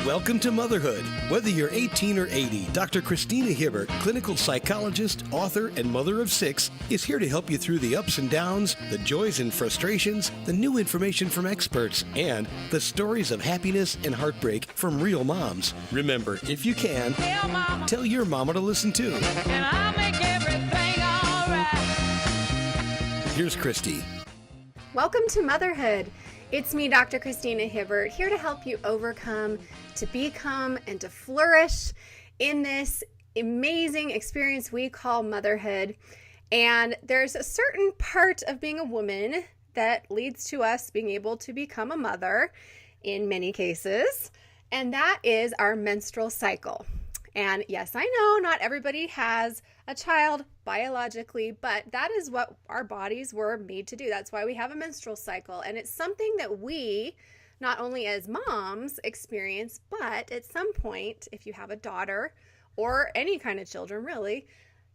Welcome to Motherhood. Whether you're 18 or 80, Dr. Christina Hibbert, clinical psychologist, author, and mother of 6, is here to help you through the ups and downs, the joys and frustrations, the new information from experts, and the stories of happiness and heartbreak from real moms. Remember, if you can, tell your mama to listen too. And I'll make everything all right. Here's Christy. Welcome to Motherhood. It's me, Dr. Christina Hibbert, here to help you overcome, to become, and to flourish in this amazing experience we call motherhood. And there's a certain part of being a woman that leads to us being able to become a mother in many cases, and that is our menstrual cycle. And yes, I know not everybody has a child biologically, but that is what our bodies were made to do. That's why we have a menstrual cycle. And it's something that we, not only as moms, experience, but at some point, if you have a daughter or any kind of children, really,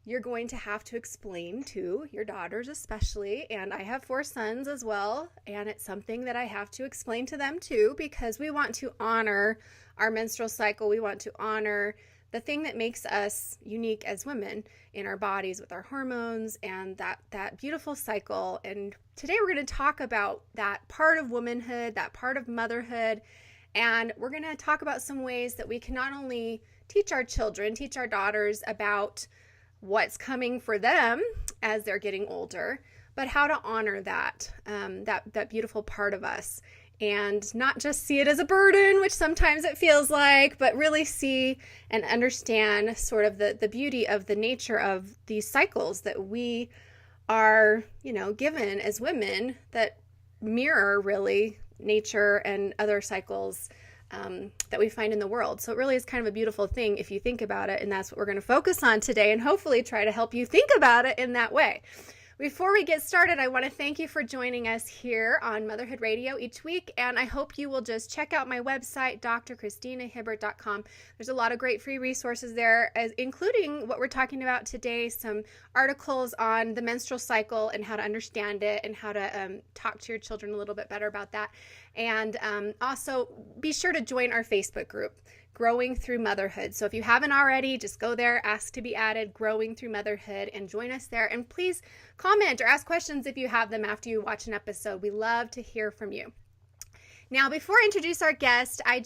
you're going to have to explain to your daughters especially. And I have 4 sons as well. And it's something that I have to explain to them too, because we want to honor our menstrual cycle. We want to honor the thing that makes us unique as women in our bodies with our hormones and that beautiful cycle. And today we're going to talk about that part of womanhood, that part of motherhood. And we're going to talk about some ways that we can not only teach our children, teach our daughters about what's coming for them as they're getting older, but how to honor that beautiful part of us. And not just see it as a burden, which sometimes it feels like, but really see and understand sort of the beauty of the nature of these cycles that we are, given as women that mirror really nature and other cycles that we find in the world. So it really is kind of a beautiful thing if you think about it. And that's what we're going to focus on today and hopefully try to help you think about it in that way. Before we get started, I want to thank you for joining us here on Motherhood Radio each week, and I hope you will just check out my website, drchristinahibbert.com. There's a lot of great free resources there, including what we're talking about today, some articles on the menstrual cycle and how to understand it and how to talk to your children a little bit better about that. And also, be sure to join our Facebook group, Growing Through Motherhood. So if you haven't already, just go there, ask to be added, Growing Through Motherhood, and join us there. And please comment or ask questions if you have them after you watch an episode. We love to hear from you. Now, before I introduce our guest, I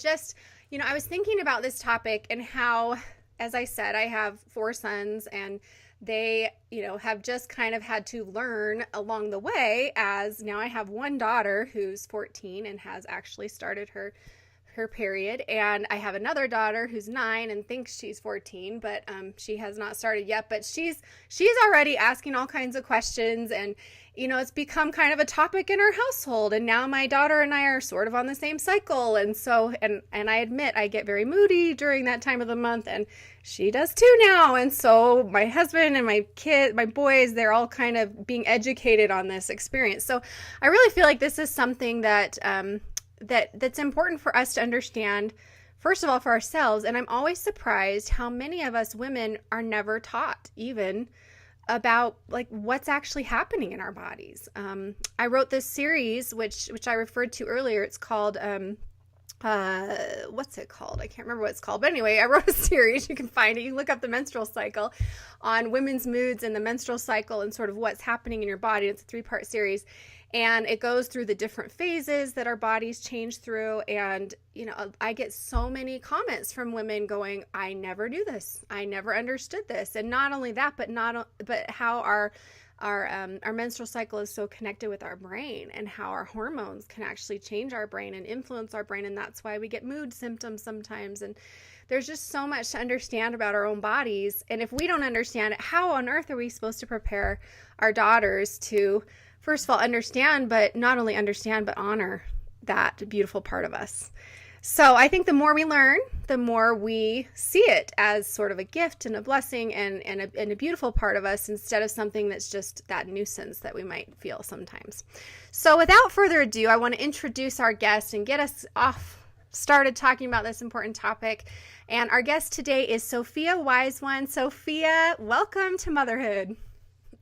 was thinking about this topic and how, as I said, I have 4 sons and they, have just kind of had to learn along the way, as now I have one daughter who's 14 and has actually started her period, and I have another daughter who's 9 and thinks she's 14, but she has not started yet, but she's already asking all kinds of questions, and it's become kind of a topic in our household. And now my daughter and I are sort of on the same cycle, and so and I admit I get very moody during that time of the month, and she does too now. And so my husband and my boys, they're all kind of being educated on this experience. So I really feel like this is something that that's important for us to understand, first of all, for ourselves. And I'm always surprised how many of us women are never taught even about like what's actually happening in our bodies. I wrote this series, which I referred to earlier. It's called, what's it called? I can't remember what it's called. But anyway, I wrote a series. You can find it. You can look up the menstrual cycle on women's moods and the menstrual cycle and sort of what's happening in your body. It's a 3-part series. And it goes through the different phases that our bodies change through. And, I get so many comments from women going, I never knew this. I never understood this. And not only that, but how our menstrual cycle is so connected with our brain and how our hormones can actually change our brain and influence our brain. And that's why we get mood symptoms sometimes. And there's just so much to understand about our own bodies. And if we don't understand it, how on earth are we supposed to prepare our daughters to, first of all, understand, but not only understand, but honor that beautiful part of us? So I think the more we learn, the more we see it as sort of a gift and a blessing and a beautiful part of us, instead of something that's just that nuisance that we might feel sometimes. So without further ado, I want to introduce our guest and get us started talking about this important topic. And our guest today is Sophia Wise One. Sophia, welcome to Motherhood.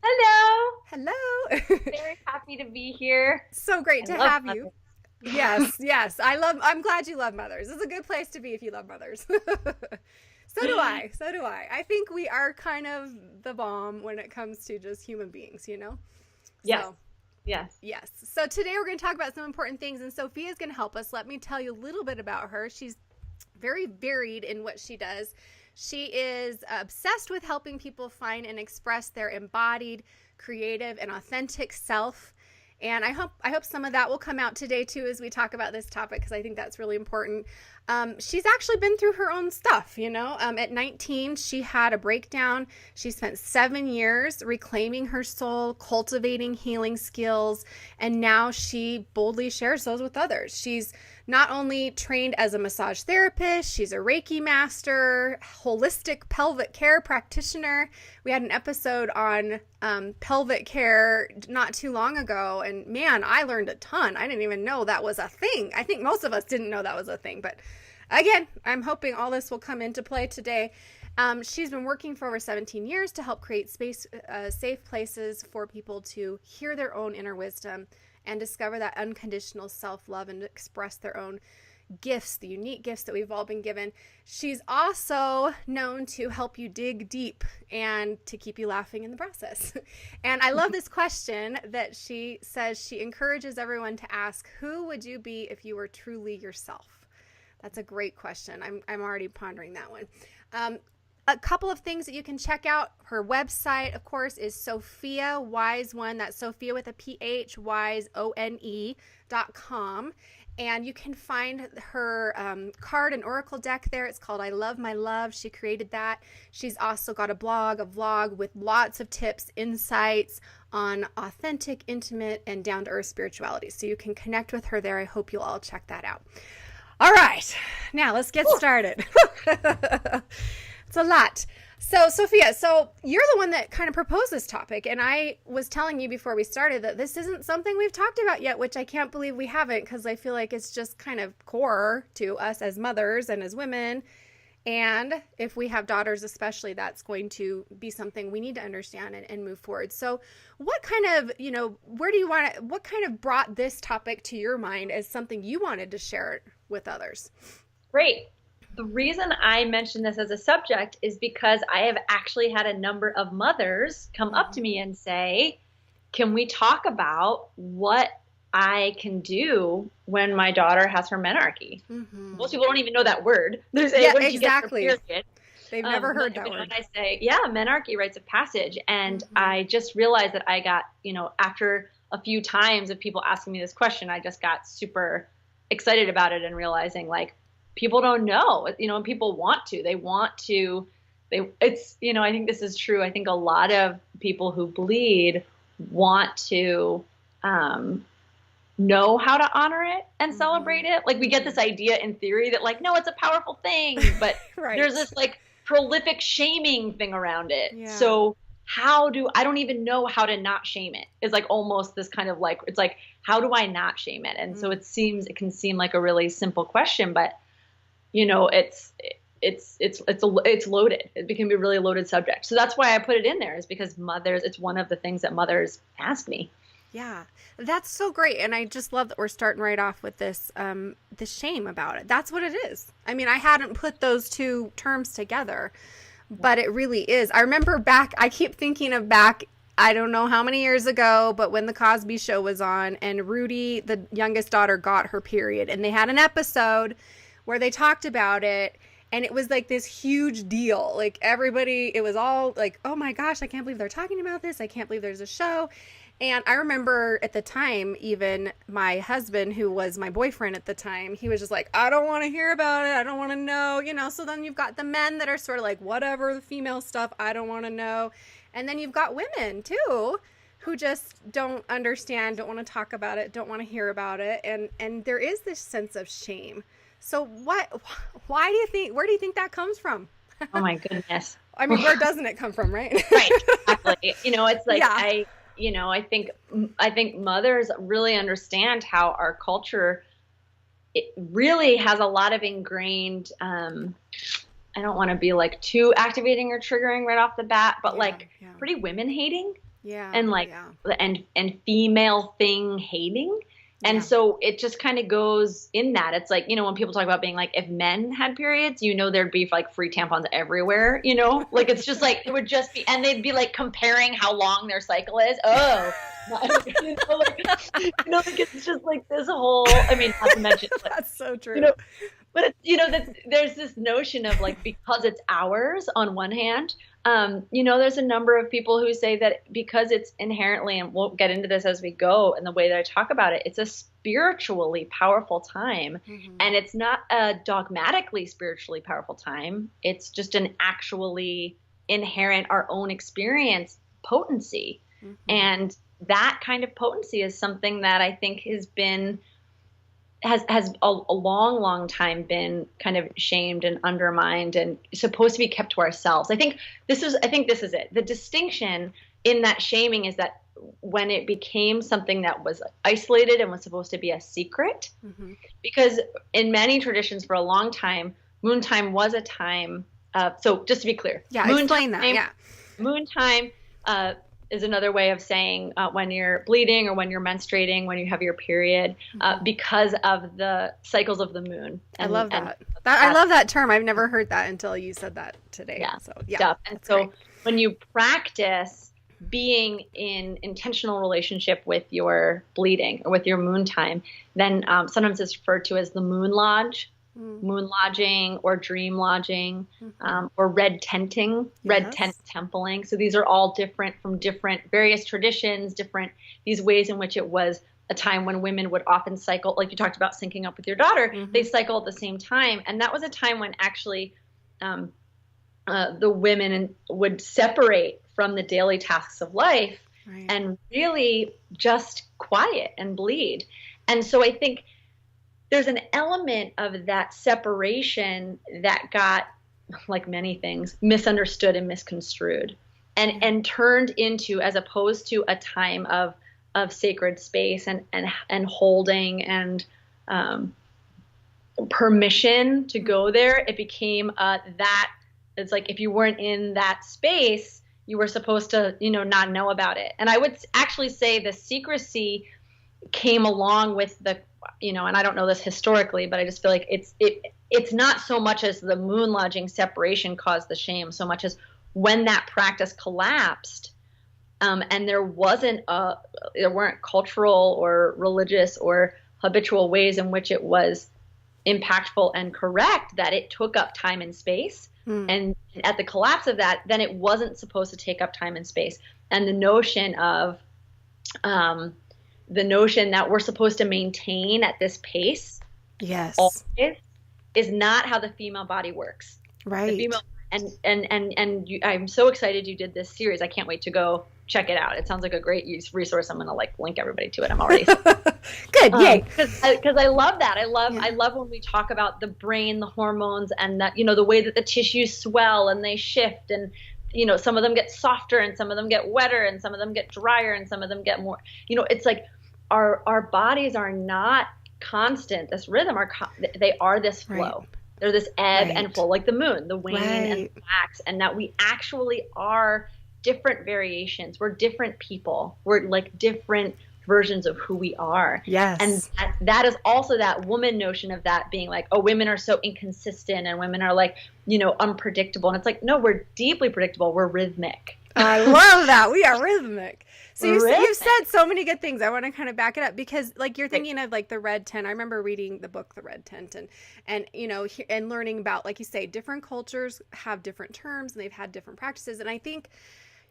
Hello. Hello. Very happy to be here. So great to have you. Yes. I'm glad you love mothers. It's a good place to be if you love mothers. So do I. I think we are kind of the bomb when it comes to just human beings, you know? Yes. So, Yes. yes. So today we're going to talk about some important things, and Sophia's going to help us. Let me tell you a little bit about her. She's very varied in what she does. She is obsessed with helping people find and express their embodied, creative, and authentic self. And I hope some of that will come out today too as we talk about this topic, because I think that's really important. She's actually been through her own stuff, you know. At 19, she had a breakdown. She spent 7 years reclaiming her soul, cultivating healing skills, and now she boldly shares those with others. She's not only trained as a massage therapist, she's a Reiki master, holistic pelvic care practitioner. We had an episode on pelvic care not too long ago, and man, I learned a ton. I didn't even know that was a thing. I think most of us didn't know that was a thing, but again, I'm hoping all this will come into play today. She's been working for over 17 years to help create safe places for people to hear their own inner wisdom and discover that unconditional self-love and express their own gifts, the unique gifts that we've all been given. She's also known to help you dig deep and to keep you laughing in the process. And I love this question that she says she encourages everyone to ask: who would you be if you were truly yourself? That's a great question. I'm already pondering that one. A couple of things that you can check out. Her website, of course, is Sophia Wise One. That's Sophia with a PH, Wise, ONE.com. And you can find her card and oracle deck there. It's called I Love My Love. She created that. She's also got a blog, a vlog with lots of tips, insights on authentic, intimate, and down-to-earth spirituality. So you can connect with her there. I hope you'll all check that out. All right, now let's get started. It's a lot. So, Sophia, you're the one that kind of proposed this topic, and I was telling you before we started that this isn't something we've talked about yet, which I can't believe we haven't, because I feel like it's just kind of core to us as mothers and as women. And if we have daughters especially, that's going to be something we need to understand and move forward. So what kind of, what kind of brought this topic to your mind as something you wanted to share with others? Great. The reason I mentioned this as a subject is because I have actually had a number of mothers come up to me and say, can we talk about what I can do when my daughter has her menarche? Mm-hmm. Most people don't even know that word. There's exactly. They've never heard that word. When I say, menarche, rites of passage. And I just realized that I got, after a few times of people asking me this question, I just got super excited about it and realizing, like, people don't know, and people want to, I think this is true. I think a lot of people who bleed want to know how to honor it and celebrate it. Like, we get this idea in theory that, like, no, it's a powerful thing, but right. There's this like prolific shaming thing around it. Yeah. So I don't even know how to not shame it. It's like almost this kind of like, it's like, how do I not shame it? And so it can seem like a really simple question, but it's loaded. It can be a really loaded subject. So that's why I put it in there, is because it's one of the things that mothers ask me. Yeah, that's so great. And I just love that we're starting right off with this shame about it. That's what it is. I mean, I hadn't put those two terms together, but it really is. I remember I keep thinking of back, I don't know how many years ago, but when the Cosby Show was on and Rudy, the youngest daughter, got her period, and they had an episode where they talked about it, and it was like this huge deal. Like, everybody, it was all like, oh my gosh, I can't believe they're talking about this. I can't believe there's a show. And I remember at the time, even my husband, who was my boyfriend at the time, he was just like, I don't want to hear about it. I don't want to know, So then you've got the men that are sort of like, whatever, the female stuff, I don't want to know. And then you've got women too, who just don't understand, don't want to talk about it, don't want to hear about it. And there is this sense of shame. So where do you think that comes from? Oh my goodness. I mean, where doesn't it come from, right? Right. Exactly. It's like, yeah. I think mothers really understand how our culture, it really has a lot of ingrained, I don't want to be like too activating or triggering right off the bat, but pretty women hating. Yeah. And and female thing hating. And so it just kind of goes in that. It's like, when people talk about being like, if men had periods, there'd be like free tampons everywhere, like, it's just like, it would just be, and they'd be like comparing how long their cycle is. Oh, like, it's just like this whole, I mean, not to mention. That's so true. But there's this notion of like, because it's ours on one hand, there's a number of people who say that because it's inherently, and we'll get into this as we go and the way that I talk about it, it's a spiritually powerful time. And it's not a dogmatically spiritually powerful time. It's just an actually inherent, our own experience potency. And that kind of potency is something that I think has a long time been kind of shamed and undermined and supposed to be kept to ourselves. I think this is it. The distinction in that shaming is that when it became something that was isolated and was supposed to be a secret, because in many traditions for a long time, moon time was a time. So just to be clear, explain that. Yeah, moon time is another way of saying when you're bleeding or when you're menstruating, when you have your period, because of the cycles of the moon. I love that. I love that term. I've never heard that until you said that today. Yeah. So And so great. When you practice being in intentional relationship with your bleeding or with your moon time, then sometimes it's referred to as the moon lodge. Moon lodging or dream lodging, or red tenting, red tent templing. So these are all different from various traditions, these ways in which it was a time when women would often cycle, like you talked about syncing up with your daughter, they cycle at the same time. And that was a time when actually the women would separate from the daily tasks of life and really just quiet and bleed. And so I think there's an element of that separation that got, like many things, misunderstood and misconstrued and turned into, as opposed to a time of sacred space and holding and permission to go there. It became that it's like if you weren't in that space, you were supposed to, not know about it. And I would actually say the secrecy came along with the, and I don't know this historically, but I just feel like it's not so much as the moon lodging separation caused the shame, so much as when that practice collapsed, and there weren't cultural or religious or habitual ways in which it was impactful and correct, that it took up time and space. And at the collapse of that, then it wasn't supposed to take up time and space. And the notion that we're supposed to maintain at this pace, always, is not how the female body works. Right. The female, I'm so excited you did this series. I can't wait to go check it out. It sounds like a great resource. I'm going to link everybody to it. I'm already good. Yay. Because I love that. I love when we talk about the brain, the hormones, and that, the way that the tissues swell and they shift, and some of them get softer and some of them get wetter and some of them get drier and some of them get more, it's like our bodies are not constant. This rhythm they are this flow. Right. They're this ebb and flow, like the moon, the wane and the wax, and that we actually are different variations. We're different people. We're like different versions of who we are. Yes. And that is also that woman notion of that being like, oh, women are so inconsistent and women are like, unpredictable. And it's like, no, we're deeply predictable. We're rhythmic. I love that. We are rhythmic. So you've said so many good things. I want to kind of back it up because you're thinking of the red tent. I remember reading the book, The Red Tent, and learning about, like you say, different cultures have different terms and they've had different practices. And I think,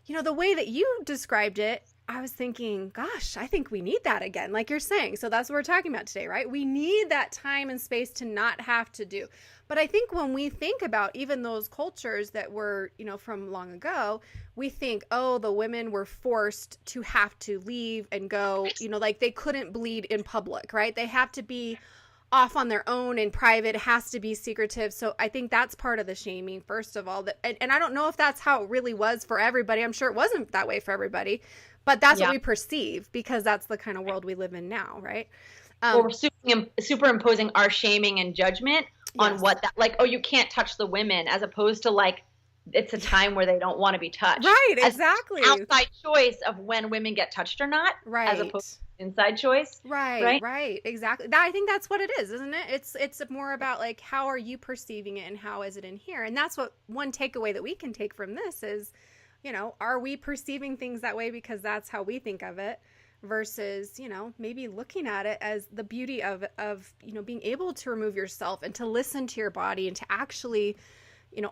the way that you described it, I was thinking, gosh, I think we need that again, like you're saying. So that's what we're talking about today, right? We need that time and space to not have to do. But I think when we think about even those cultures that were, from long ago, we think, oh, the women were forced to have to leave and go, they couldn't bleed in public, right? They have to be off on their own in private. It has to be secretive. So I think that's part of the shaming, first of all. And I don't know if that's how it really was for everybody. I'm sure it wasn't that way for everybody. But that's what we perceive because that's the kind of world we live in now, right? We're superimposing our shaming and judgment on what that, oh, you can't touch the women, as opposed to it's a time where they don't want to be touched. Right, exactly. Outside choice of when women get touched or not. Right. As opposed inside choice. Right. Exactly. I think that's what it is, isn't it? It's more about like, how are you perceiving it and how is it in here? And that's what one takeaway that we can take from this is, are we perceiving things that way because that's how we think of it versus, maybe looking at it as the beauty of being able to remove yourself and to listen to your body and to actually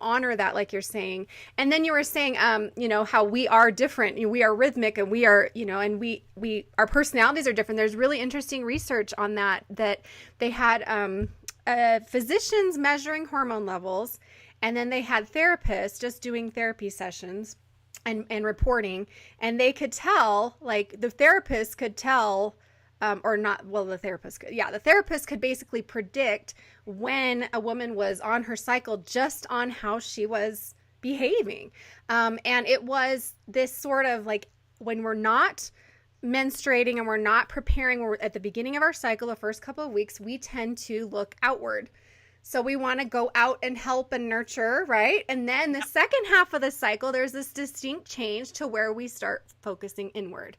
honor that, like you're saying. And then you were saying, how we are different. We are rhythmic, and we are, and we our personalities are different. There's really interesting research on that they had physicians measuring hormone levels, and then they had therapists just doing therapy sessions and reporting, and they could tell, like the therapist could tell, or not, well, the therapist could basically predict when a woman was on her cycle just on how she was behaving. And it was this sort of like, when we're not menstruating and we're not preparing, we're at the beginning of our cycle, the first couple of weeks, we tend to look outward. So we want to go out and help and nurture, right? And then the second half of the cycle, there's this distinct change to where we start focusing inward.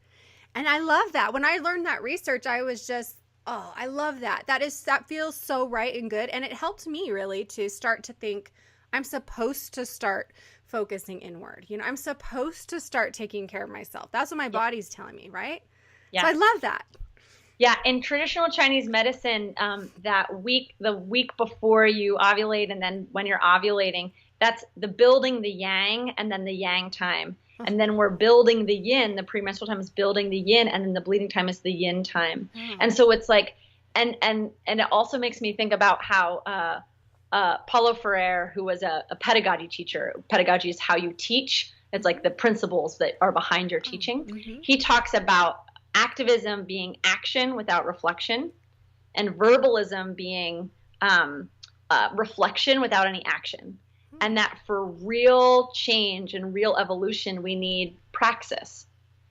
And I love that. When I learned that research, I was just, oh, I love that. That feels so right and good. And it helped me really to start to think, I'm supposed to start focusing inward. I'm supposed to start taking care of myself. That's what my body's telling me, right? Yeah. So I love that. Yeah. In traditional Chinese medicine, the week before you ovulate and then when you're ovulating, that's the building the yang and then the yang time. And then we're building the yin. The premenstrual time is building the yin, and then the bleeding time is the yin time. And so it's like, and it also makes me think about how Paulo Freire, who was a pedagogy teacher. Pedagogy is how you teach. It's like the principles that are behind your teaching. Mm-hmm. He talks about activism being action without reflection, and verbalism being reflection without any action. And that for real change and real evolution, we need praxis.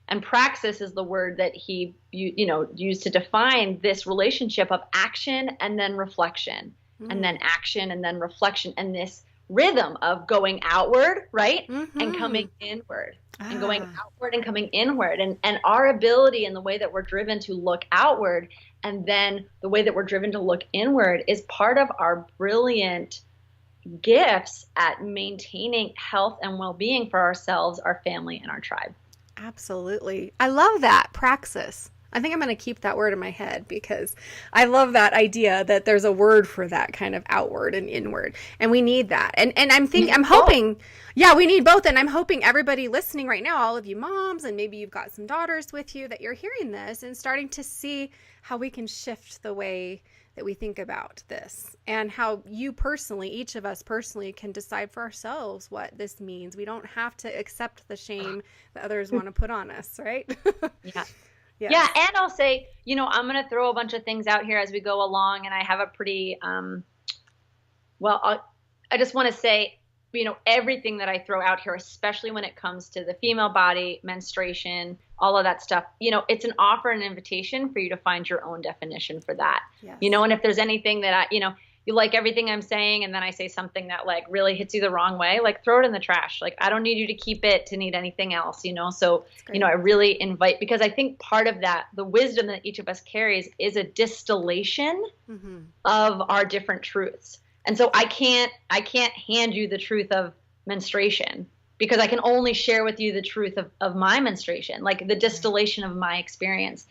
And praxis is the word that he used to define this relationship of action and then reflection, and then action and then reflection, and this rhythm of going outward, right? And coming inward, and going outward and coming inward. And our ability and the way that we're driven to look outward, and then the way that we're driven to look inward, is part of our brilliant gifts at maintaining health and well-being for ourselves, our family, and our tribe. Absolutely. I love that. Praxis. I think I'm going to keep that word in my head, because I love that idea that there's a word for that kind of outward and inward. And we need that. And I'm hoping, we need both. And I'm hoping everybody listening right now, all of you moms, and maybe you've got some daughters with you, that you're hearing this and starting to see how we can shift the way that we think about this, and how you personally, each of us personally, can decide for ourselves what this means. We don't have to accept the shame that others want to put on us, right? Yeah. Yes. Yeah. And I'll say, I'm going to throw a bunch of things out here as we go along, and I have a pretty, I just want to say, everything that I throw out here, especially when it comes to the female body, menstruation, all of that stuff, it's an offer and invitation for you to find your own definition for that. Yes. And if there's anything that you like everything I'm saying, and then I say something that like really hits you the wrong way, like throw it in the trash. Like, I don't need you to keep it to need anything else, So, I really invite, because I think part of that, the wisdom that each of us carries, is a distillation of our different truths. And so I can't hand you the truth of menstruation, because I can only share with you the truth of my menstruation, like the distillation of my experience.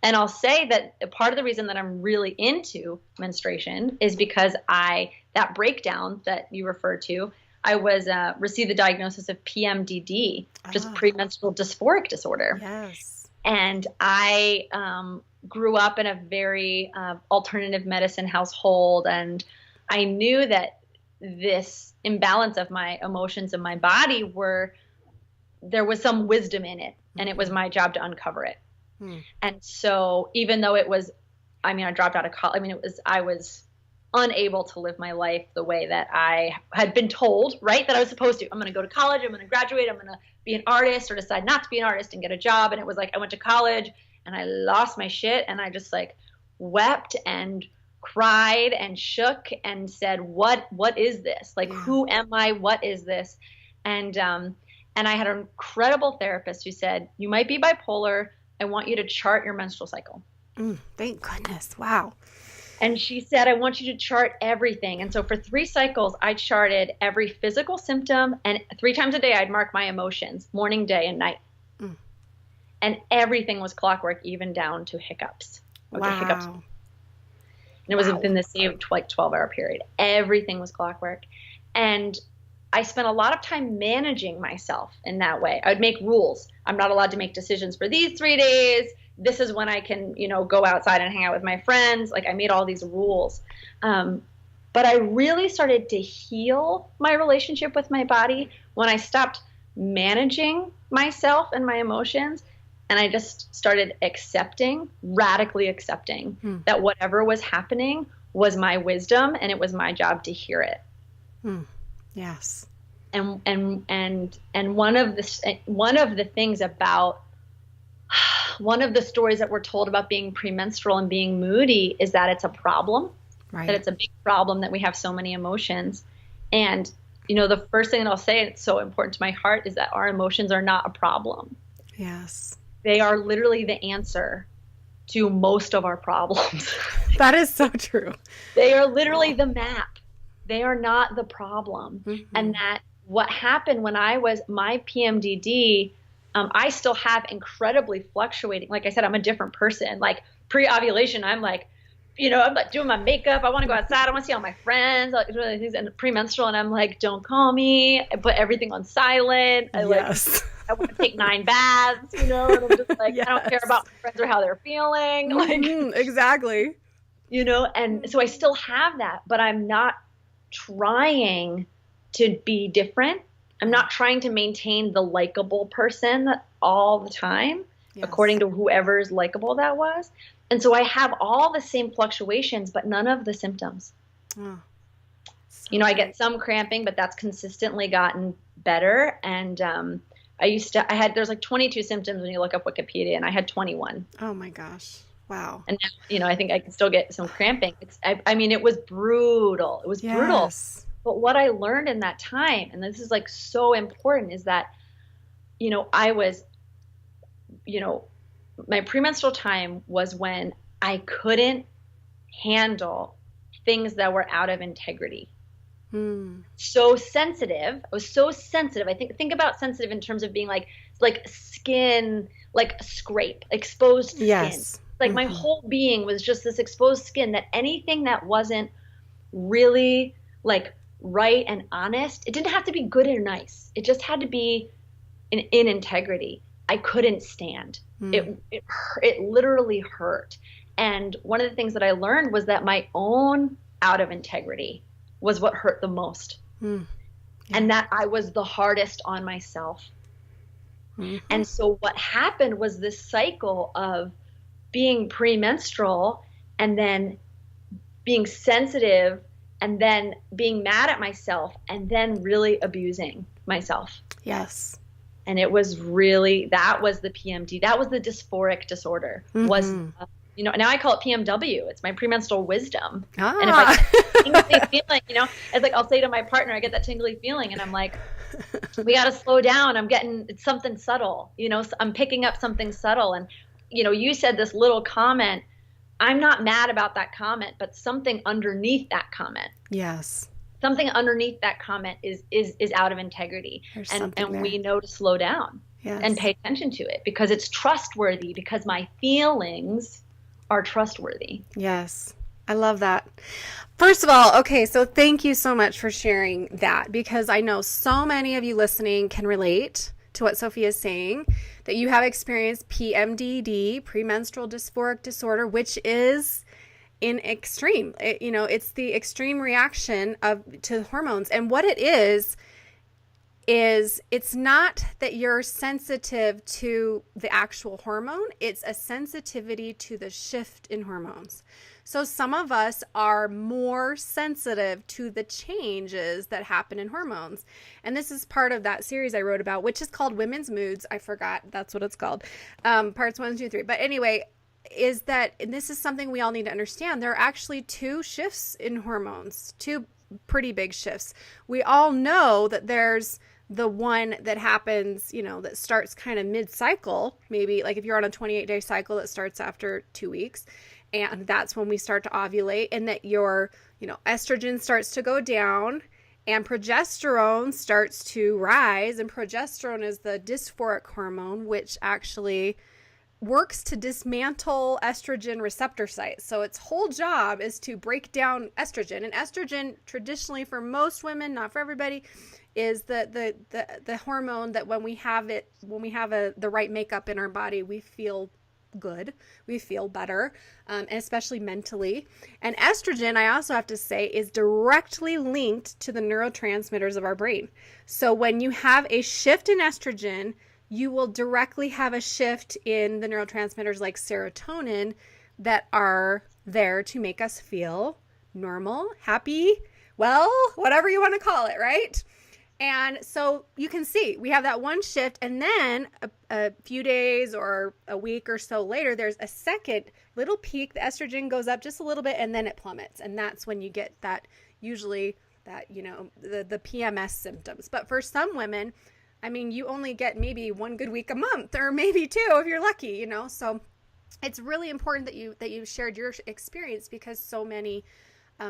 And I'll say that part of the reason that I'm really into menstruation is because that breakdown that you referred to, I was received the diagnosis of PMDD, which is premenstrual dysphoric disorder. Yes. And I grew up in a very alternative medicine household, and I knew that this imbalance of my emotions and my body there was some wisdom in it, and it was my job to uncover it. And so even though I dropped out of college, I was unable to live my life the way that I had been told, right, that I was supposed to. I'm going to go to college, I'm going to graduate, I'm going to be an artist, or decide not to be an artist and get a job. And it was like, I went to college and I lost my shit, and I just like wept and cried and shook and said, what is this? Like, who am I? What is this? And I had an incredible therapist who said, you might be bipolar, I want you to chart your menstrual cycle. Thank goodness. Wow. And she said, I want you to chart everything. And so for 3 cycles, I charted every physical symptom, and 3 times a day, I'd mark my emotions, morning, day, and night. And everything was clockwork, even down to hiccups. Wow. Hiccups. And it was within the same 12-hour period. Everything was clockwork. And I spent a lot of time managing myself in that way. I would make rules. I'm not allowed to make decisions for these 3 days. This is when I can, go outside and hang out with my friends. Like, I made all these rules. But I really started to heal my relationship with my body when I stopped managing myself and my emotions. And I just started radically accepting that whatever was happening was my wisdom, and it was my job to hear it. Yes. And one of the things about one of the stories that we're told about being premenstrual and being moody is that it's a problem, right. That it's a big problem that we have so many emotions. And, the first thing that I'll say, and it's so important to my heart, is that our emotions are not a problem. Yes. They are literally the answer to most of our problems. That is so true. They are literally the map. They are not the problem. And that what happened when I was my PMDD, I still have incredibly fluctuating. Like I said, I'm a different person. Like pre-ovulation, I'm like, I'm like doing my makeup. I want to go outside. I want to see all my friends. Like, and premenstrual, and I'm like, don't call me. I put everything on silent. I want to take 9 baths, and I'm just like, I don't care about my friends or how they're feeling. Exactly. And so I still have that, but I'm not trying to be different. I'm not trying to maintain the likable person all the time, according to whoever's likable that was. And so I have all the same fluctuations, but none of the symptoms. I get some cramping, but that's consistently gotten better. And there's like 22 symptoms when you look up Wikipedia, and I had 21. Oh my gosh. Wow. And now, I think I can still get some cramping. It was brutal. It was brutal. But what I learned in that time, and this is like so important, is that, I was, my premenstrual time was when I couldn't handle things that were out of integrity. So sensitive. I was so sensitive. I think about sensitive in terms of being like skin, like scrape, exposed skin. Yes. Like my whole being was just this exposed skin, that anything that wasn't really like right and honest, it didn't have to be good or nice. It just had to be in integrity. I couldn't stand. It literally hurt. And one of the things that I learned was that my own out of integrity was what hurt the most. And that I was the hardest on myself. And so what happened was this cycle of being premenstrual, and then being sensitive, and then being mad at myself, and then really abusing myself. Yes. And it was really, that was the PMD. That was the dysphoric disorder. Was, now I call it PMW. It's my premenstrual wisdom. And if I get tingly feeling, it's like I'll say to my partner, I get that tingly feeling, and I'm like, we got to slow down. It's something subtle. I'm picking up something subtle. And, you said this little comment. I'm not mad about that comment, but something underneath that comment. Yes. Something underneath that comment is out of integrity. And we know to slow down and pay attention to it, because it's trustworthy, because my feelings are trustworthy. Yes. I love that. First of all, okay, so thank you so much for sharing that, because I know so many of you listening can relate to what Sophia is saying, that you have experienced PMDD, premenstrual dysphoric disorder, which is in extreme. It's the extreme reaction to hormones. And what it is it's not that you're sensitive to the actual hormone, it's a sensitivity to the shift in hormones. So some of us are more sensitive to the changes that happen in hormones. And this is part of that series I wrote about, which is called Women's Moods. I forgot that's what it's called. Parts 1, 2, 3. But anyway, is that, and this is something we all need to understand, there are actually 2 shifts in hormones, 2 pretty big shifts. We all know that there's the one that happens, that starts kind of mid-cycle, maybe like if you're on a 28-day cycle that starts after 2 weeks, and that's when we start to ovulate, and that your, estrogen starts to go down and progesterone starts to rise. And progesterone is the dysphoric hormone, which actually works to dismantle estrogen receptor sites. So its whole job is to break down estrogen. And estrogen, traditionally for most women, not for everybody, is the hormone that when we have the right makeup in our body, we feel good, we feel better, and especially mentally. And estrogen, I also have to say, is directly linked to the neurotransmitters of our brain. So when you have a shift in estrogen, you will directly have a shift in the neurotransmitters like serotonin that are there to make us feel normal, happy, well, whatever you want to call it, right? And so you can see we have that one shift, and then a few days or a week or so later, there's a second little peak. The estrogen goes up just a little bit, and then it plummets. And that's when you get that, usually that, the PMS symptoms. But for some women, I mean, you only get maybe one good week a month, or maybe two if you're lucky, So it's really important that you shared your experience, because so many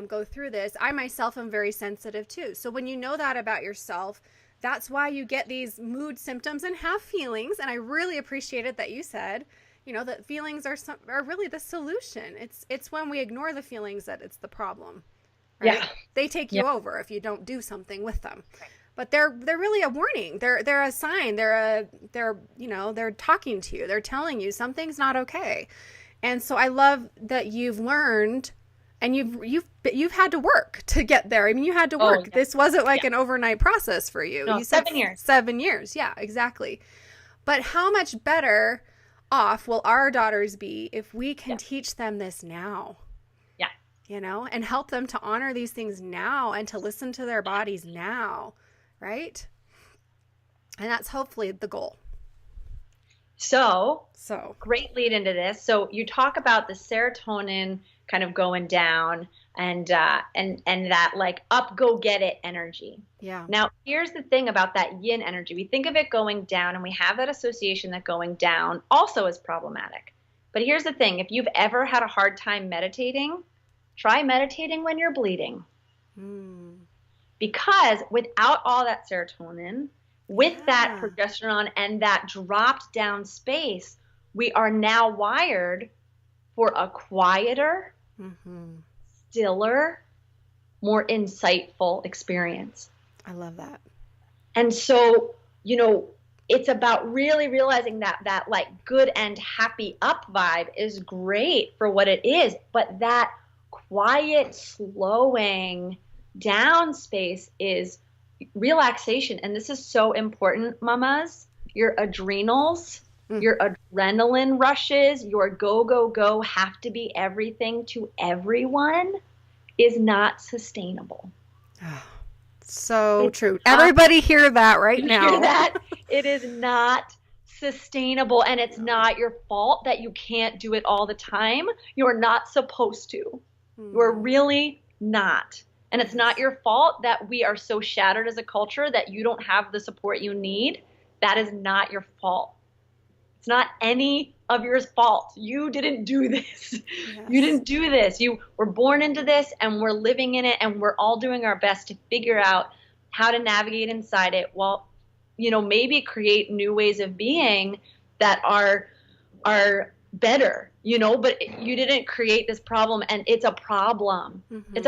go through this. I myself am very sensitive too. So when you know that about yourself, that's why you get these mood symptoms and have feelings. And I really appreciated that you said, that feelings are really the solution. It's when we ignore the feelings that it's the problem. Right? Yeah. They take you over if you don't do something with them. But they're really a warning. They're a sign. They're talking to you. They're telling you something's not okay. And so I love that you've learned. And you've had to work to get there. I mean, you had to work. This wasn't like an overnight process for you. No, you said 7 years. 7 years. Yeah, exactly. But how much better off will our daughters be if we can teach them this now? Yeah. And help them to honor these things now and to listen to their bodies now, right? And that's hopefully the goal. So great lead into this. So you talk about the serotonin kind of going down and that like up, go get it energy. Yeah. Now here's the thing about that yin energy. We think of it going down, and we have that association that going down also is problematic. But here's the thing. If you've ever had a hard time meditating, try meditating when you're bleeding. Because without all that serotonin, with that progesterone and that dropped down space, we are now wired for a quieter, stiller, more insightful experience. I love that. And so, it's about really realizing that like good and happy up vibe is great for what it is, but that quiet, slowing down space is relaxation. And this is so important, mamas. Your adrenals, your adrenaline rushes, your go, go, go, have to be everything to everyone is not sustainable. So true. Everybody hear that right now. Hear that? It is not sustainable, and it's not your fault that you can't do it all the time. You're not supposed to. You're really not. And it's not your fault that we are so shattered as a culture that you don't have the support you need. That is not your fault. It's not any of your fault. You didn't do this. Yes. You didn't do this. You were born into this, and we're living in it, and we're all doing our best to figure out how to navigate inside it while, maybe create new ways of being that are better, but you didn't create this problem, and it's a problem. It's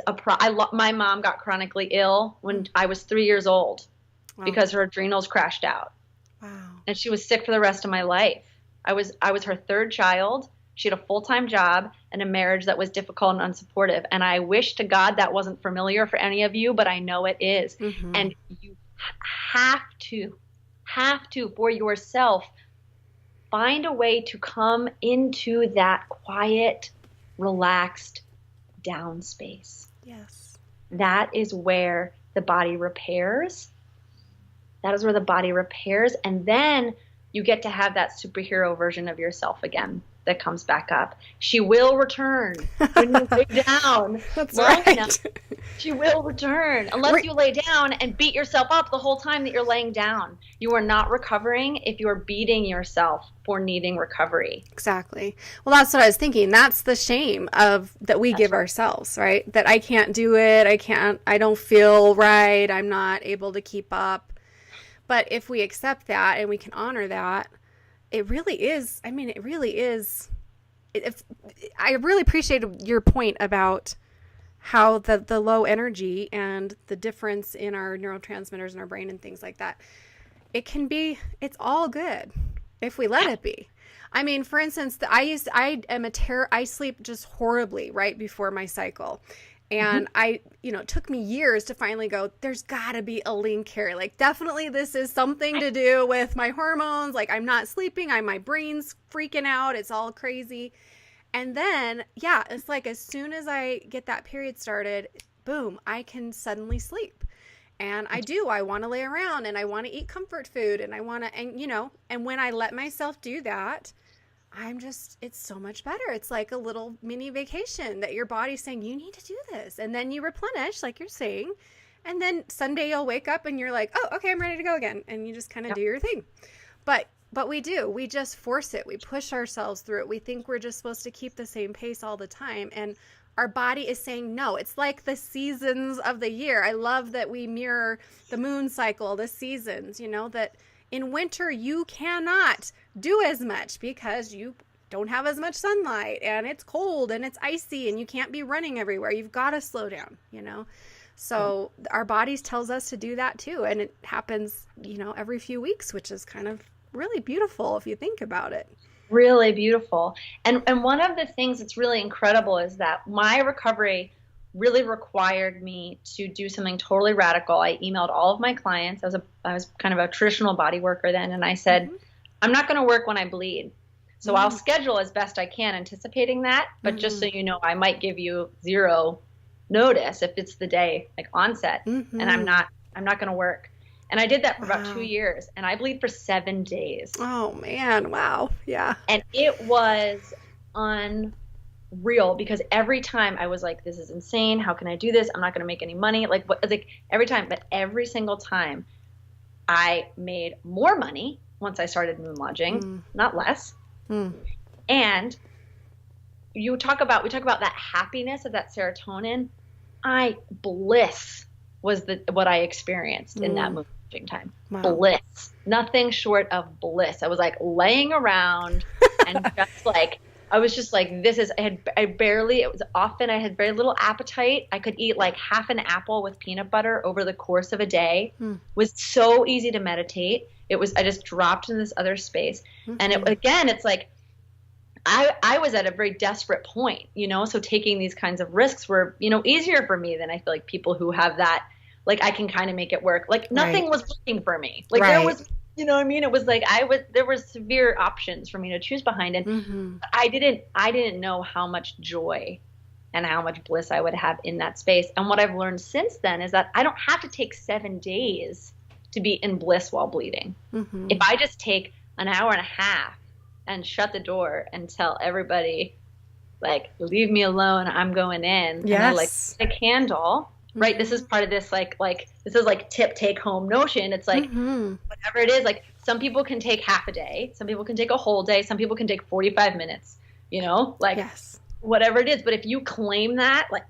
a problem. My mom got chronically ill when I was 3 years old because her adrenals crashed out. Wow. And she was sick for the rest of my life. I was her third child. She had a full-time job and a marriage that was difficult and unsupportive. And I wish to God that wasn't familiar for any of you, but I know it is. And you have to, for yourself, find a way to come into that quiet, relaxed down space. Yes. That is where the body repairs. And then you get to have that superhero version of yourself again. that comes back up. She will return when you lay down That's long right. enough. She will return unless you lay down and beat yourself up the whole time that you're laying down. You are not recovering if you are beating yourself for needing recovery. Exactly. Well, that's what I was thinking. That's the shame that we give ourselves, right? That I can't do it. I don't feel right. I'm not able to keep up. But if we accept that and we can honor that, it really is. I mean, it really is. I really appreciated your point about how the low energy and the difference in our neurotransmitters in our brain and things like that. It's all good if we let it be. I mean, for instance, I sleep just horribly right before my cycle. And it took me years to finally go, there's gotta be a link here. Like, definitely this is something to do with my hormones. Like, I'm not sleeping. My brain's freaking out. It's all crazy. And then, it's like, as soon as I get that period started, boom, I can suddenly sleep. And I want to lay around and I want to eat comfort food and and when I let myself do that, it's so much better. It's like a little mini vacation that your body's saying, you need to do this. And then you replenish, like you're saying. And then Sunday you'll wake up and you're like, oh, okay, I'm ready to go again. And you just kind of do your thing. But we just force it. We push ourselves through it. We think we're just supposed to keep the same pace all the time. And our body is saying no. It's like the seasons of the year. I love that we mirror the moon cycle, the seasons, that in winter, you cannot do as much because you don't have as much sunlight and it's cold and it's icy and you can't be running everywhere. You've got to slow down, So our bodies tells us to do that too. And it happens, every few weeks, which is kind of really beautiful if you think about it. Really beautiful. And one of the things that's really incredible is that my recovery really required me to do something totally radical. I emailed all of my clients. I was kind of a traditional body worker then. And I said, I'm not going to work when I bleed. So I'll schedule as best I can, anticipating that. But just so you know, I might give you 0 notice if it's the day, like onset, and I'm not going to work. And I did that for about 2 years, and I bleed for 7 days. Oh man. Wow. Yeah. And it was unreal because every time I was like, this is insane. How can I do this? I'm not going to make any money. Like every time, but every single time I made more money once I started moon lodging, not less. And we talk about that happiness of that serotonin. Bliss was what I experienced in that moon lodging time. Wow. Bliss, nothing short of bliss. I was like laying around and just like, I was just like, it had very little appetite. I could eat like half an apple with peanut butter over the course of a day. It was so easy to meditate. I just dropped in this other space. And it's like, I was at a very desperate point, so taking these kinds of risks were, easier for me than I feel like people who have that, like I can kind of make it work. Like nothing was working for me. Like there was, it was like there were severe options for me to choose behind. And I didn't know how much joy and how much bliss I would have in that space. And what I've learned since then is that I don't have to take 7 days to be in bliss while bleeding. If I just take an hour and a half and shut the door and tell everybody, like, leave me alone, I'm going in. Yes. And I like a candle, right? This is part of this, like this is like take home notion. It's like, whatever it is, like some people can take half a day. Some people can take a whole day. Some people can take 45 minutes, whatever it is. But if you claim that, like,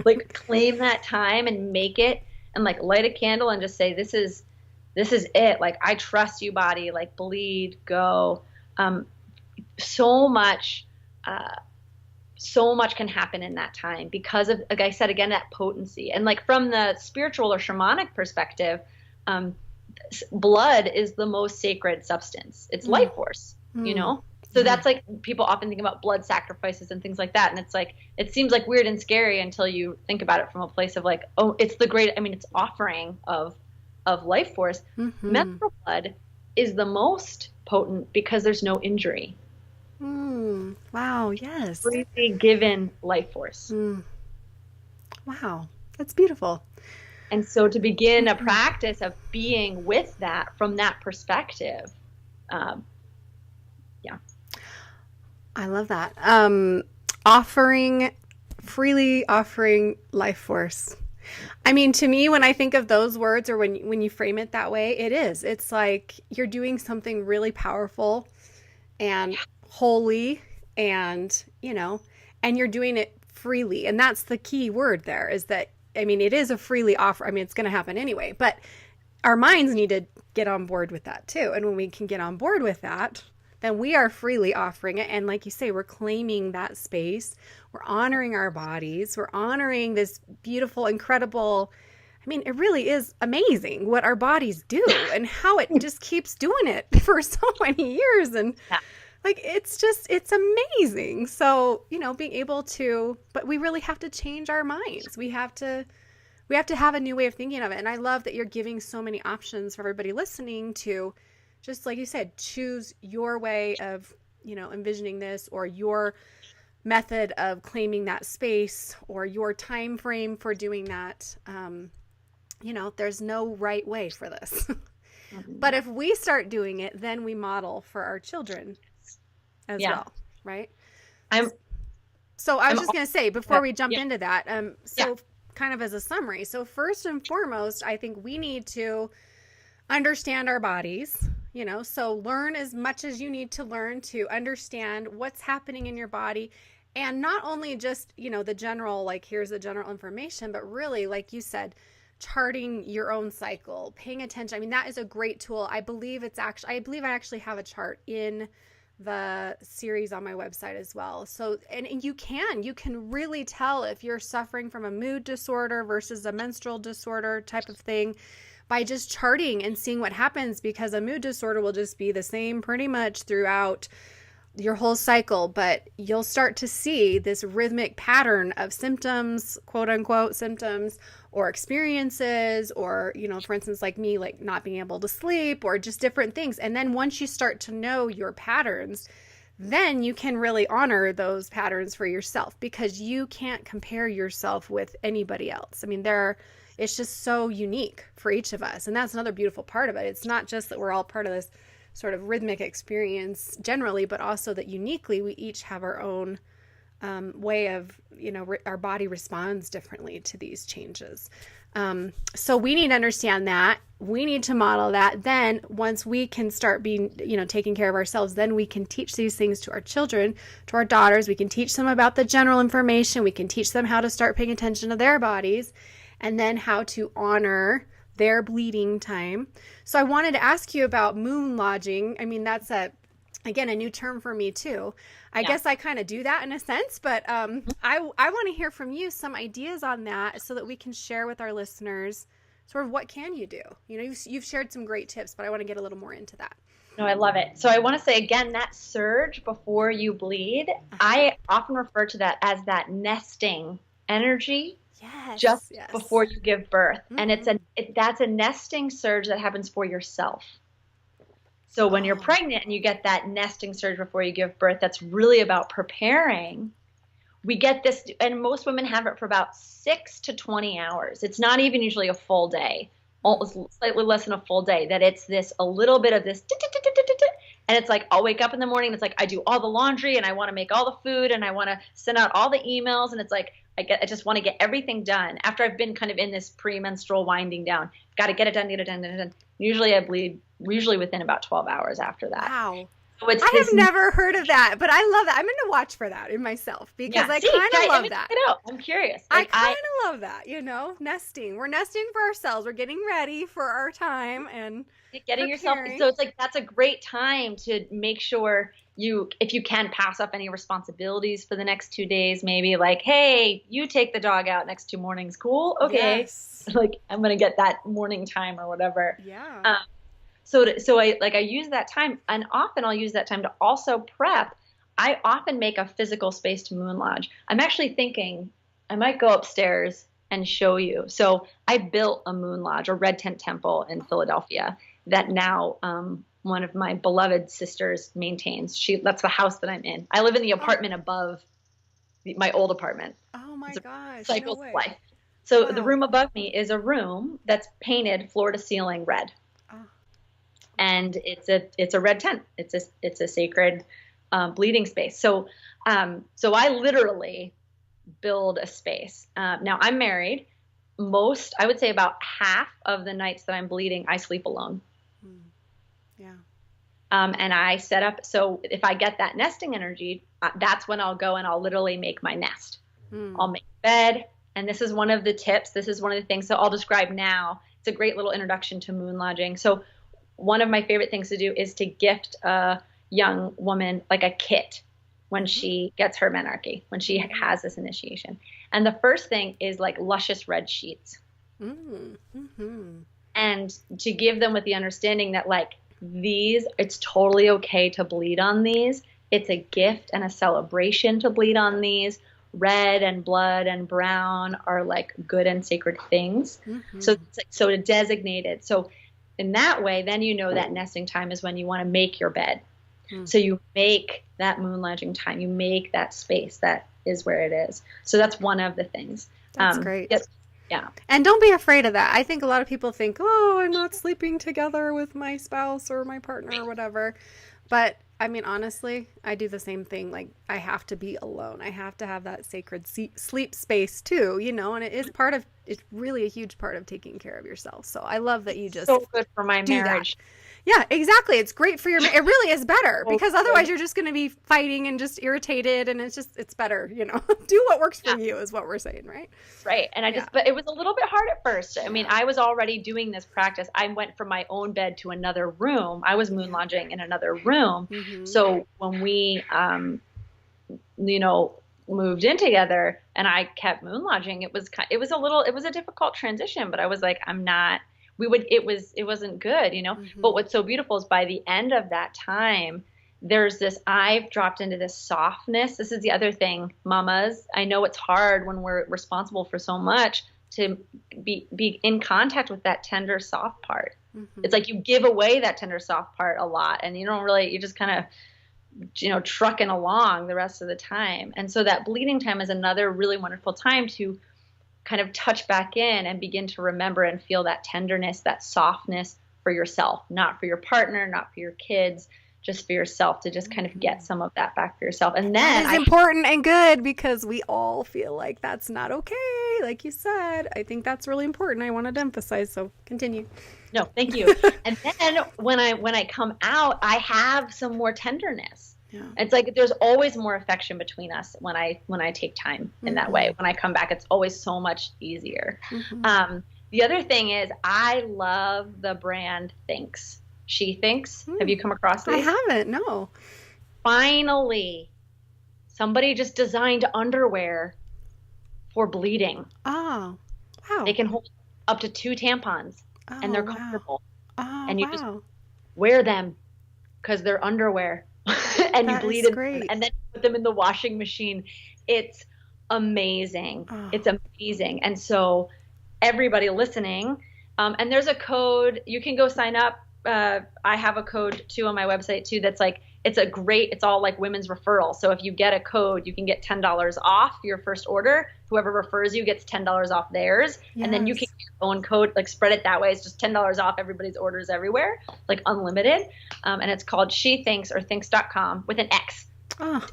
like claim that time and make it and like light a candle and just say, this is it. Like, I trust you, body, like bleed, go. So much can happen in that time because of, like I said, again, that potency. And like from the spiritual or shamanic perspective, blood is the most sacred substance. It's life force, So that's like, people often think about blood sacrifices and things like that. And it's like, it seems like weird and scary until you think about it from a place of like, oh, it's it's offering of life force. Menstrual blood is the most potent because there's no injury. Wow. Yes. Freely given life force. Wow. That's beautiful. And so to begin a practice of being with that from that perspective, Yeah. I love that. Freely offering life force. I mean, to me, when I think of those words, or when you frame it that way, it's like you're doing something really powerful and holy, and, and you're doing it freely. And that's the key word there, is that, I mean, it is a freely offer. I mean, it's going to happen anyway, but our minds need to get on board with that too. And when we can get on board with that, then we are freely offering it. And like you say, we're claiming that space. We're honoring our bodies. We're honoring this beautiful, incredible, I mean, it really is amazing what our bodies do and how it just keeps doing it for so many years. And like, it's amazing. So, being able to, but we really have to change our minds. We have to have a new way of thinking of it. And I love that you're giving so many options for everybody listening to, just like you said, choose your way of, envisioning this, or your method of claiming that space, or your time frame for doing that. There's no right way for this. Mm-hmm. But if we start doing it, then we model for our children as well, right? So I was just going to say, before we jump into that, kind of as a summary. So first and foremost, I think we need to understand our bodies, so learn as much as you need to learn to understand what's happening in your body. And not only just, the general, like, here's the general information, but really, like you said, charting your own cycle, paying attention. I mean, that is a great tool. I believe I actually have a chart in the series on my website as well. So, and you can really tell if you're suffering from a mood disorder versus a menstrual disorder type of thing by just charting and seeing what happens, because a mood disorder will just be the same pretty much throughout your whole cycle, but you'll start to see this rhythmic pattern of symptoms, quote unquote symptoms, or experiences, or, for instance, like me, like not being able to sleep, or just different things. And then once you start to know your patterns, then you can really honor those patterns for yourself, because you can't compare yourself with anybody else. I mean, it's just so unique for each of us. And that's another beautiful part of it. It's not just that we're all part of this sort of rhythmic experience generally, but also that uniquely we each have our own way of, our body responds differently to these changes. So we need to understand that. We need to model that. Then once we can start being, taking care of ourselves, then we can teach these things to our children, to our daughters. We can teach them about the general information. We can teach them how to start paying attention to their bodies, and then how to honor their bleeding time. So I wanted to ask you about moon lodging. I mean, that's again, a new term for me too. I guess I kind of do that in a sense, but I want to hear from you some ideas on that, so that we can share with our listeners sort of what can you do. You've shared some great tips, but I want to get a little more into that. No, I love it. So I want to say again, that surge before you bleed, I often refer to that as that nesting energy. Just before you give birth. Mm-hmm. And that's a nesting surge that happens for yourself. So when you're pregnant and you get that nesting surge before you give birth, that's really about preparing. We get this, and most women have it for about 6 to 20 hours. It's not even usually a full day, slightly less than a full day, that it's a little bit of this, and it's like, I'll wake up in the morning, and it's like, I do all the laundry, and I want to make all the food, and I want to send out all the emails, and it's like, I just want to get everything done after I've been kind of in this premenstrual winding down. Got to get it done. Usually I bleed within about 12 hours after that. Wow. So I have never heard of that, but I love that. I'm going to watch for that in myself, because I kind of love that. I'm curious. I kind of love that, nesting. We're nesting for ourselves. We're getting ready for our time and getting yourself. So it's like, that's a great time to make sure if you can, pass off any responsibilities for the next 2 days, maybe like, hey, you take the dog out next 2 mornings. Cool. Okay. Yes. Like, I'm going to get that morning time or whatever. Yeah. So I use that time, and often I'll use that time to also prep. I often make a physical space to moon lodge. I'm actually thinking I might go upstairs and show you. So I built a moon lodge, a red tent temple in Philadelphia that now, one of my beloved sisters maintains. That's the house that I'm in. I live in the apartment above my old apartment. Oh my gosh. Cycles of life. So the room above me is a room that's painted floor to ceiling red. and it's a red tent. It's a sacred bleeding space. So I literally build a space. Now I'm married. I would say about half of the nights that I'm bleeding, I sleep alone. Yeah. And I set up, so if I get that nesting energy, that's when I'll go and I'll literally make my nest. I'll make bed. And this is one of the tips. This is one of the things. So I'll describe now. It's a great little introduction to moon lodging. So one of my favorite things to do is to gift a young woman like a kit when she gets her menarche, when she has this initiation. And the first thing is like luscious red sheets. And to give them with the understanding that like these, it's totally okay to bleed on these. It's a gift and a celebration to bleed on these. Red and blood and brown are like good and sacred things. So it's like, so to designate it. So in that way, then you know that nesting time is when you want to make your bed. So you make that moon lodging time. You make that space. That is where it is. So that's one of the things. That's great. Yes. Yeah. And don't be afraid of that. I think a lot of people think, oh, I'm not sleeping together with my spouse or my partner or whatever. But I mean, honestly, I do the same thing. Like I have to be alone. I have to have that sacred sleep space too, you know, and it's really a huge part of taking care of yourself. So I love that you just so good for my marriage. That. Yeah, exactly. It's great for your, it really is better because otherwise you're just going to be fighting and just irritated and it's better, you know, do what works for you is what we're saying, right? Right. And but it was a little bit hard at first. I mean, I was already doing this practice. I went from my own bed to another room. I was moon lodging in another room. So when we, you know, moved in together and I kept moon lodging, it was a difficult transition, but I was like, it wasn't good, you know, but what's so beautiful is by the end of that time, I've dropped into this softness. This is the other thing, mamas. I know it's hard when we're responsible for so much to be in contact with that tender, soft part. It's like you give away that tender, soft part a lot and you just kind of, you know, trucking along the rest of the time. And so that bleeding time is another really wonderful time to kind of touch back in and begin to remember and feel that tenderness, that softness for yourself, not for your partner, not for your kids, just for yourself, to just kind of get some of that back for yourself. And then it's important and good because we all feel like that's not okay. Like you said, I think that's really important. I wanted to emphasize. So continue. No, thank you. And then when I come out, I have some more tenderness. Yeah. It's like there's always more affection between us when I take time in that way. When I come back, it's always so much easier. The other thing is I love the brand Thinx. She Thinx. Have you come across these? I haven't, no. Finally, somebody just designed underwear for bleeding. Oh, wow. They can hold up to 2 tampons and they're comfortable. Oh, and you just wear them because they're underwear. And you bleed in, and then put them in the washing machine. It's amazing. It's amazing. And so everybody listening, and there's a code, you can go sign up. I have a code too on my website too. That's like, it's all like women's referral. So if you get a code, you can get $10 off your first order. Whoever refers you gets $10 off theirs. Yes. And then you can get your own code, like spread it that way. It's just $10 off everybody's orders everywhere, like unlimited. And it's called She Thinks or Thinx.com with an X. Oh,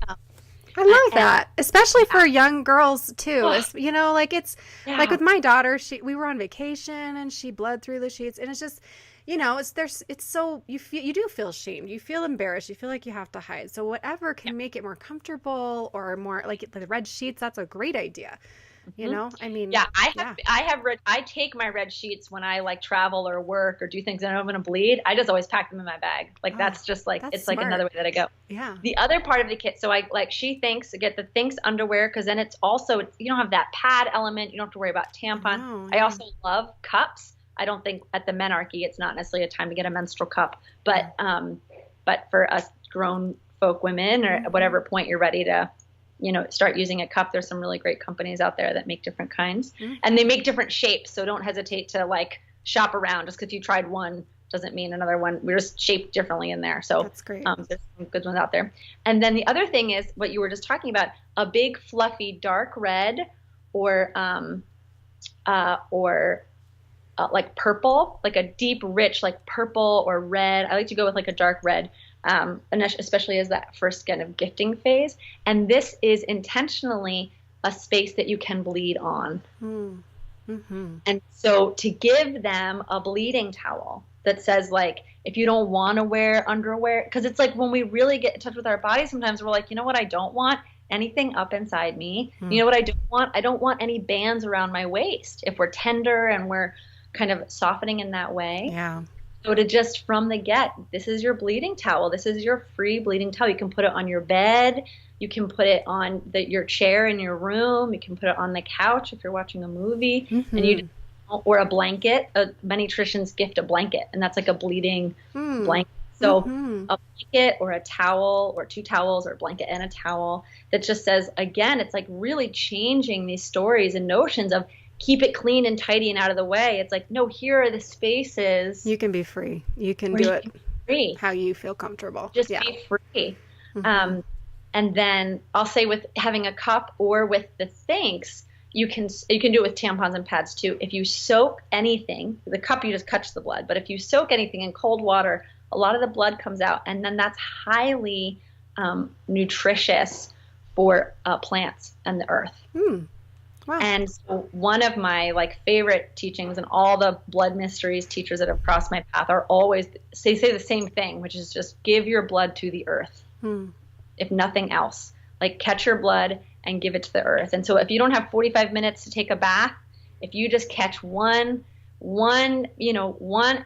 I love that, especially for young girls too. You know, like it's like with my daughter, we were on vacation and she bled through the sheets and it's just, you know, it's so you do feel shamed, you feel embarrassed, you feel like you have to hide. So whatever can make it more comfortable or more like the red sheets, that's a great idea. You know, I mean, I take my red sheets when I like travel or work or do things that I know I'm going to bleed. I just always pack them in my bag. Like that's just like, it's smart. Like another way that I go. Yeah. The other part of the kit. So I like She Thinks, get the Thinx underwear. Cause then it's also, you don't have that pad element. You don't have to worry about tampon. Oh, I also love cups. I don't think at the menarche, it's not necessarily a time to get a menstrual cup, but for us grown folk women or at whatever point you're ready to, you know, start using a cup. There's some really great companies out there that make different kinds and they make different shapes. So don't hesitate to like shop around. Just because you tried one doesn't mean another one. We're just shaped differently in there. So that's great. There's some good ones out there. And then the other thing is what you were just talking about, a big fluffy dark red or like purple, like a deep, rich, like purple or red. I like to go with like a dark red, and especially as that first kind of gifting phase. And this is intentionally a space that you can bleed on. Mm-hmm. And so to give them a bleeding towel that says, like, if you don't want to wear underwear, because it's like when we really get in touch with our bodies, sometimes we're like, you know what, I don't want anything up inside me. You know what I don't want? I don't want any bands around my waist if we're tender and we're kind of softening in that way. Yeah. So to just from the get, this is your bleeding towel. This is your free bleeding towel. You can put it on your bed. You can put it on your chair in your room. You can put it on the couch if you're watching a movie. And you, or a blanket. Many traditions gift a blanket, and that's like a bleeding blanket. So a blanket or a towel or two towels or a blanket and a towel that just says, again, it's like really changing these stories and notions of keep it clean and tidy and out of the way. It's like, no, here are the spaces. You can be free. You can do it free. How you feel comfortable. Just be free. And then I'll say with having a cup or with the thanks, you can do it with tampons and pads too. If you soak anything, the cup, you just catch the blood. But if you soak anything in cold water, a lot of the blood comes out, and then that's highly nutritious for plants and the earth. Wow. And so one of my like favorite teachings, and all the blood mysteries teachers that have crossed my path are always say the same thing, which is just give your blood to the earth. If nothing else, like catch your blood and give it to the earth. And so if you don't have 45 minutes to take a bath, if you just catch one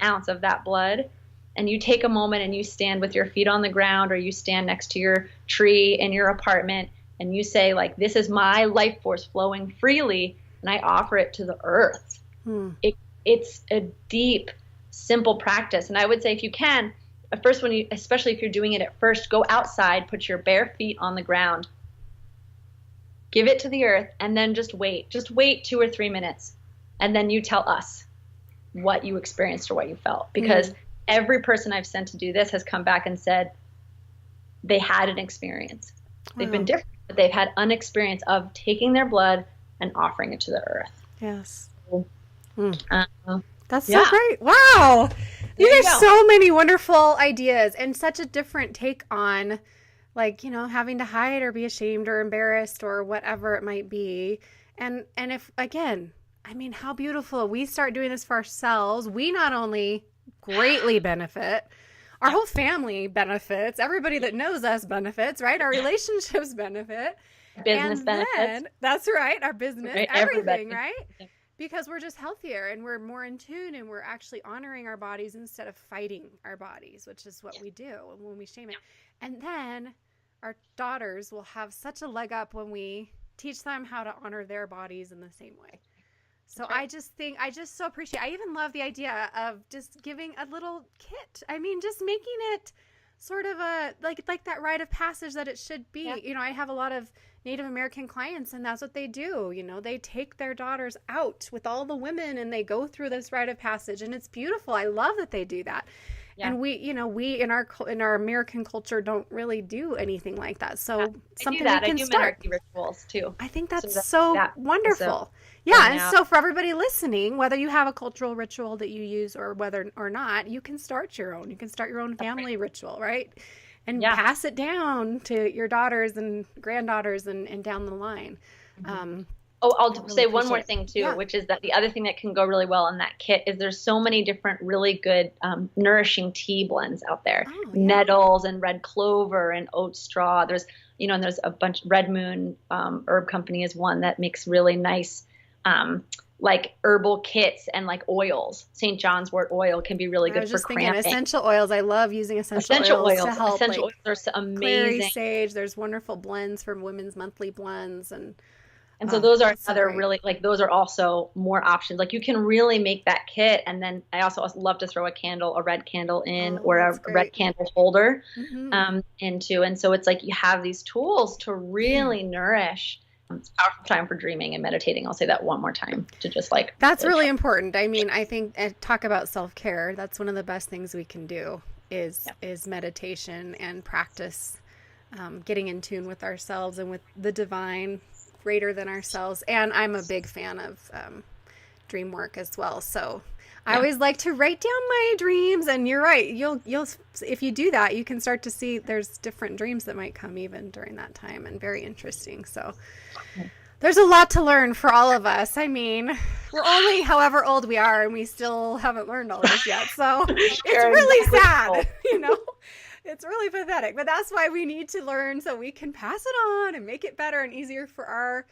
ounce of that blood, and you take a moment and you stand with your feet on the ground, or you stand next to your tree in your apartment, and you say, like, this is my life force flowing freely, and I offer it to the earth. It's a deep, simple practice. And I would say, if you can, at first, especially if you're doing it at first, go outside, put your bare feet on the ground, give it to the earth, and then just wait 2 or 3 minutes. And then you tell us what you experienced or what you felt, because every person I've sent to do this has come back and said they had an experience. They've been different, but they've had an experience of taking their blood and offering it to the earth. Yes. That's Yeah. so great. Wow. There you These are go. so many wonderful ideas, and such a different take on, like, having to hide or be ashamed or embarrassed or whatever it might be. And if, again, I mean, how beautiful. We start doing this for ourselves. We not only greatly benefit, our whole family benefits, everybody that knows us benefits, right? Our relationships benefit. Business And benefits. then, that's right. Our business, Right, everything, everybody. right? Because we're just healthier and we're more in tune, and we're actually honoring our bodies instead of fighting our bodies, which is what we do when we shame it. And then our daughters will have such a leg up when we teach them how to honor their bodies in the same way. So I just so appreciate, I even love the idea of just giving a little kit. I mean, just making it sort of a, like that rite of passage that it should be. Yeah. I have a lot of Native American clients, and that's what they do. They take their daughters out with all the women, and they go through this rite of passage, and it's beautiful. I love that they do that. Yeah. And we in our American culture don't really do anything like that. So I something do that. we I can do start. menarche rituals too. I think that's that- so that- wonderful. so Yeah, going and out. so for everybody listening, whether you have a cultural ritual that you use or whether or not, you can start your own. You can start your own family ritual, right? And Yeah. pass it down to your daughters and granddaughters and down the line. I'll really say one more appreciate thing it. too, Yeah. which is that the other thing that can go really well in that kit is there's so many different really good nourishing tea blends out there. Oh, yeah. Nettles and red clover and oat straw. There's and there's a bunch. Red Moon Herb Company is one that makes really nice like herbal kits and like oils. St. John's wort oil can be really I good was for just thinking cramping. essential oils. I love using essential oils to help. Essential like, oils are so clary amazing. sage. There's wonderful blends from Women's Monthly Blends, and And so those are that's so another great. really, like, those are also more options. Like, you can really make that kit. And then I also love to throw a red candle in, Oh, or a that's great. red candle holder Mhm. into. And so it's like you have these tools to really nourish. It's a powerful time for dreaming and meditating. I'll say that one more time to just like. That's really important. I mean, I think talk about self-care. That's one of the best things we can do is meditation and practice, getting in tune with ourselves and with the divine greater than ourselves. And I'm a big fan of dream work as well. So I always like to write down my dreams, and you're right. You'll if you do that, you can start to see there's different dreams that might come even during that time, and very interesting. So there's a lot to learn for all of us. I mean, we're only however old we are, and we still haven't learned all this yet. So it's really sad, you know. It's really pathetic, but that's why we need to learn so we can pass it on and make it better and easier for our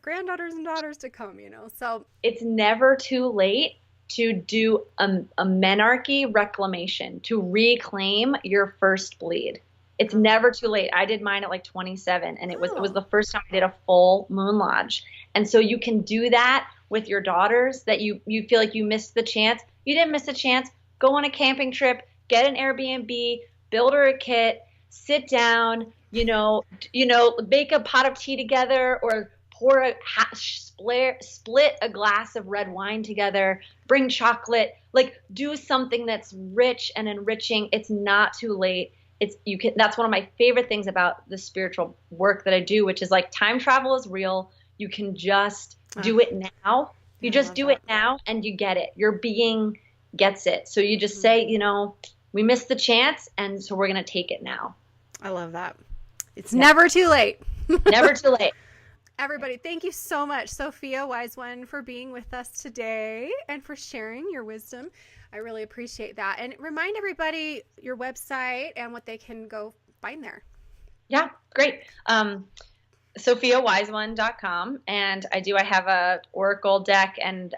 granddaughters and daughters to come, you know. So it's never too late to do a menarche reclamation, to reclaim your first bleed. It's never too late. I did mine at like 27, and it was the first time I did a full moon lodge. And so you can do that with your daughters, that you feel like you missed the chance. You didn't miss a chance. Go on a camping trip, get an Airbnb, build her a kit, sit down, make a pot of tea together, or pour split a glass of red wine together, bring chocolate, like do something that's rich and enriching. It's not too late. That's one of my favorite things about the spiritual work that I do, which is like time travel is real. You can just do it now. You just do it now and you get it. Your being gets it. So you just say, we missed the chance, and so we're going to take it now. I love that. It's never too late. Never too late. Everybody, thank you so much, Sophia Wise One, for being with us today and for sharing your wisdom. I really appreciate that. And remind everybody your website and what they can go find there. Yeah, great. SophiaWiseOne.com. And I have a Oracle deck and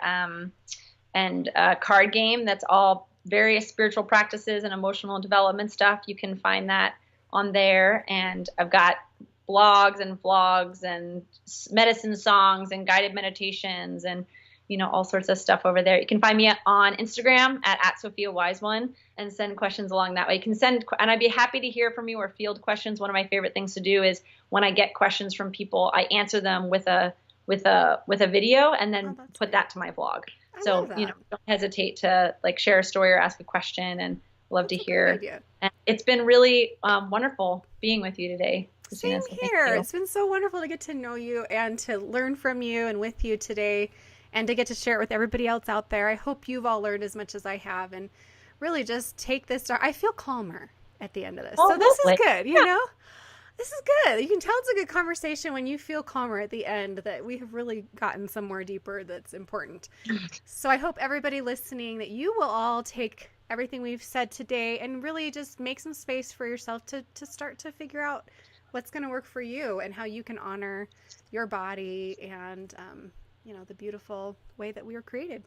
a card game that's all various spiritual practices and emotional development stuff. You can find that on there. And I've got blogs and vlogs and medicine songs and guided meditations and all sorts of stuff over there. You can find me on Instagram at SophiaWiseOne and send questions along that way. You can send, and I'd be happy to hear from you, or field questions. One of my favorite things to do is when I get questions from people, I answer them with a video and then put that to my blog. So don't hesitate to share a story or ask a question, and love to hear. And it's been really wonderful being with you today. Same here. It's been so wonderful to get to know you and to learn from you and with you today, and to get to share it with everybody else out there. I hope you've all learned as much as I have, and really just take this. I feel calmer at the end of this. So this is good, you know? This is good. You can tell it's a good conversation when you feel calmer at the end, that we have really gotten somewhere deeper that's important. So I hope everybody listening that you will all take everything we've said today and really just make some space for yourself to start to figure out what's going to work for you and how you can honor your body and, the beautiful way that we were created,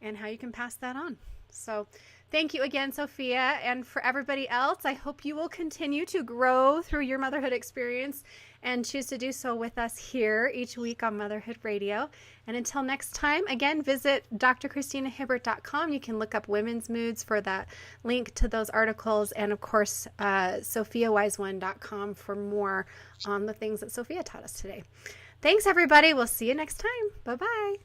and how you can pass that on. So thank you again, Sophia. And for everybody else, I hope you will continue to grow through your motherhood experience and choose to do so with us here each week on Motherhood Radio. And until next time, again, visit drchristinahibbert.com. You can look up women's moods for that link to those articles. And of course, SophiaWiseOne.com for more on the things that Sophia taught us today. Thanks, everybody. We'll see you next time. Bye-bye.